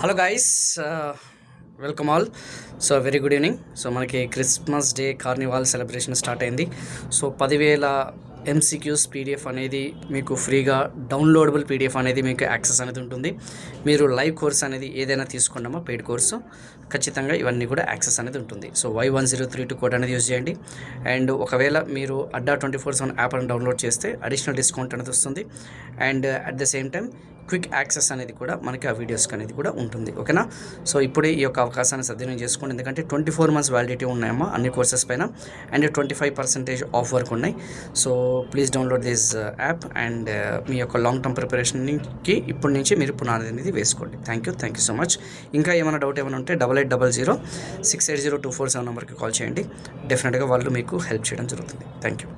Hello guys, welcome all. So very good evening. So మనకి Christmas day carnival celebration start అయింది. So 10,000 MCQs PDF అనేది మీకు ఫ్రీగా downloadable PDF అనేది మీకు యాక్సెస్ అనేది ఉంటుంది. మీరు లైవ్ కోర్స్ అనేది ఏదైనా తీసుకున్నామో పెయిడ్ కోర్సు ఖచ్చితంగా ఇవన్నీ కూడా యాక్సెస్ అనేది ఉంటుంది. సో Y1032 కోడ్ అనేది యూజ్ చేయండి. అండ్ ఒకవేళ మీరు అడ్డా 24/7 యాప్ అని డౌన్లోడ్ చేస్తే అడిషనల్ డిస్కౌంట్ అనేది వస్తుంది. And at the same time quick access అనేది కూడా మనకి ఆ వీడియోస్కి అనేది కూడా ఉంటుంది. ఓకేనా? సో ఇప్పుడే ఈ యొక్క అవకాశాన్ని సద్వినియోగం చేసుకోండి. ఎందుకంటే 24 months వ్యాలిడిటీ ఉన్నాయమ్మా అన్ని కోర్సెస్ పైన. అండ్ 25% ఆఫ్ వర్క్ ఉన్నాయి. So please download this app and మీ యొక్క లాంగ్ టర్మ్ ప్రిపరేషన్కి ఇప్పటి నుంచి మీరు పునాది అనేది వేసుకోండి. Thank you so much. ఇంకా ఏమైనా డౌట్ ఏమైనా ఉంటే 8800 680 247 నెంబర్కి కాల్ చేయండి. డెఫినెట్గా వాళ్ళు మీకు హెల్ప్ చేయడం జరుగుతుంది. Thank you.